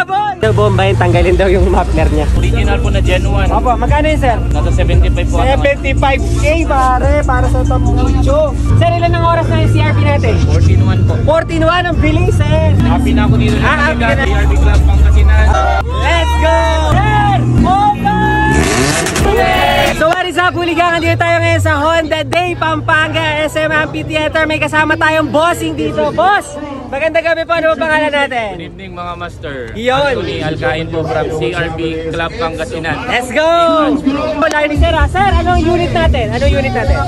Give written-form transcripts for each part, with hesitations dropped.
boy! So, bombayin, tanggalin daw yung muffler niya. Original po na Gen 1. Opo, magkano yun, sir? Nasa 75 po. 75K, pare, para sa Tamucho. Sir, ilan ang oras na yung CRB natin? 14-1 po. 14-1, ang bilis, sir. Happy na ako dito. Happy ka na. CRB Club Pangasinan. Let's go! Sir, over! So what is up, huligan? Dito tayo ngayon sa Honda Day, Pampanga, SM Amphitheater. May kasama tayong bossing dito. Boss, magandang gabi po. Ano ba pangalan natin? Good evening mga master. Yun. Anthony Alcain po from CRB Club Pangasinan. Let's go! Larry, sir, sir, anong unit natin?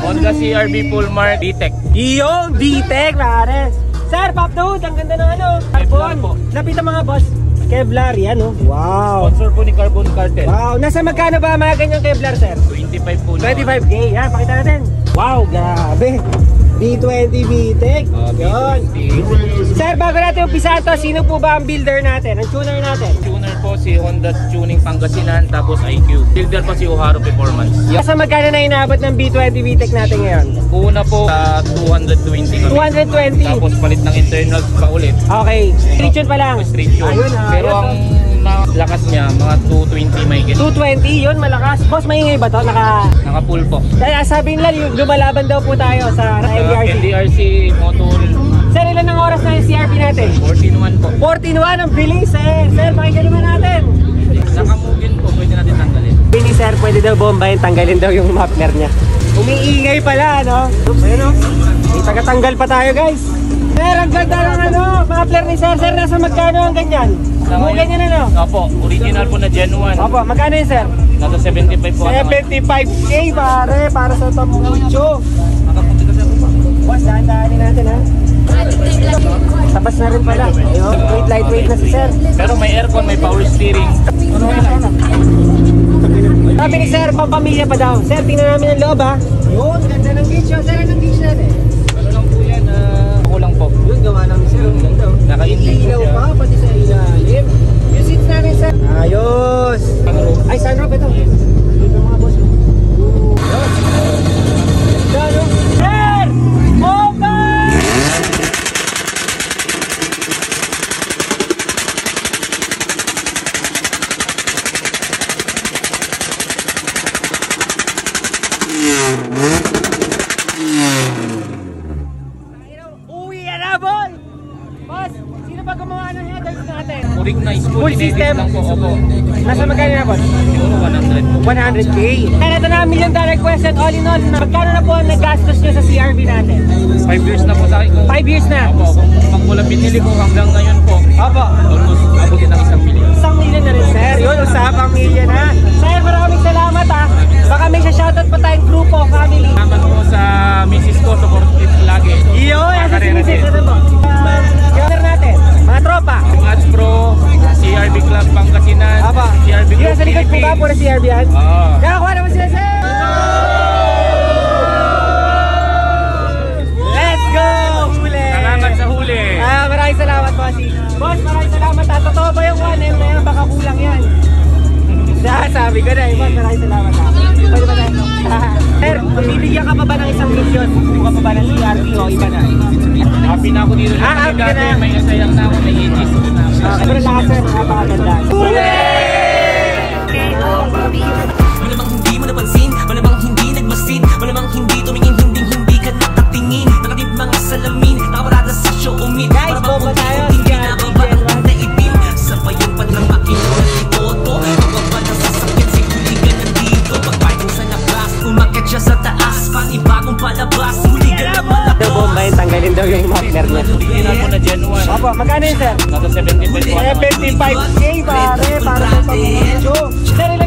Honda CRB Full Mark D-Tech. Yung D-Tech, pare. Sir, Pop Dude, ang ganda ng ano. Kevlar po. Lapit ang mga boss. Kevlar, yan oh. Wow. Sponsor po ni Carbon Cartel. Wow, nasa magkano ba mga ganyang Kevlar, sir? 25 po. 25K, yan, pakita natin. Wow, grabe. B20 VTEC. Yun. Sir, bago natin umpisahan to, sino po ba ang builder natin? Ang tuner natin? Tuner po si Honda Tuning Pangasinan, tapos IQ. Builder po si O'Haro Performance. Sa magkano na inaabot ng B20 VTEC natin ngayon? Una po sa 220 kami. 220. Tapos palit ng internals pa ulit. Okay, street tune pa lang. Street tune. Ayun, pero ang lakas niya, mga 220 may get. 220, yun, malakas. Boss, maingay ba to? Naka-full po. Kaya sabi nila, lumalaban daw po tayo sa NDRC. NDRC motor. Sir, ilan ang oras na yung CRB natin? 14-1 po. 14-1, ang bilis, sir. Sir, pakinggan naman natin. Nakamugin po, pwede natin tanggalin. Bini, sir, pwede daw bombayin, tanggalin daw yung muffler niya. Umiingay pala, no? Ayun, no? May tagatanggal pa tayo, guys. Sir, ang ganda ng ano, muffler ni sir. Sir, nasa magkano ang ganyan? Mugay niya na, no? Opo, original po na Gen 1. Opo, magkano yun, sir? Nasa 75 po. 75K, pare, para sa Tamucho. Boss, dahan-dahanin natin, ha? Tapas na rin pala. Ayun, lightweight na si sir. Pero may aircon, may power steering. Sabi ni sir, pampamilya pa daw. Sir, tingnan namin ang loob, ha? Yun, ganda ng beach. Sir, anong beach natin? Ano lang po yan, ako lang po. Yun, gawa namin sir. Ang ganda. Ilaw pa, pati sa ilalim. Yung seats namin, sir. Ayos. Ay, sunroof ito. Dito mga boss. Ganda, no? Sir! Open! Uwi na, boy! Boss, sino ba gumawa ng headers natin? Urig na is Full system. lang po. Opo. Nasa magkano na, boss? Siguro 100 po. 100K. Kaya ito na, $1 million question all in all. Magkano na po ang naggastos nyo sa CRB natin? 5 years na po sa akin. 5 years na? Opo, kung mula binili ko hanggang ngayon po. Opo. Almost abutin ng 1 million. 1 million na rin, sir. Yun, usapang million, ha? Sir, maraming salamat, ha? Baka may shoutout pa tayong grupo, family. Salamat po sa misis ko, supportive lagi. Yun, asa si Mrs. Ito po. Yung natin, mga tropa. Match Pro, CRB Club Pangasinan, Aba. CRB Yung Club nasa likod po ba po na CRB yan? Oo. Nakakuha naman sila, sir! Let's go! Huli! Salamat sa huli. Maraming salamat, bossy. Boss, maraming salamat. Totoo ba yung 1M na yan? Baka kulang yan. Sabi ko na, boss, maraming salamat. Pwede ba tayo? Sir, bibigyan ka pa ba ng isang mission? Kung ka pa ba ng CRB o iba na? Happy na ako dito. Happy ka na. May asayang na ako, may ages. Pero lahat, sir, napakaganda. Huli! Malamang hindi mo napansin, malamang hindi nagmasin, malamang hindi tumingin, hindi ka nakatingin. Nakatip mga salamin, nakaparada sa show umid. Guys, bomba tayo. Hindi nababaan na itim. Sabay yung padlang makinuha ng boto. Pagbaban ng sasakyan, si huligan nandito. Pagpahitong sa labas, umakyat siya sa taas. Panibagong palabas, huligan na malabas. Daw bombayin, tanggalin daw yung muffler niya. Original po na Gen 1. Opo, magkano yun, sir? Nasa 75 po. 75K, pare, para sa Tamucho. Sir, ilan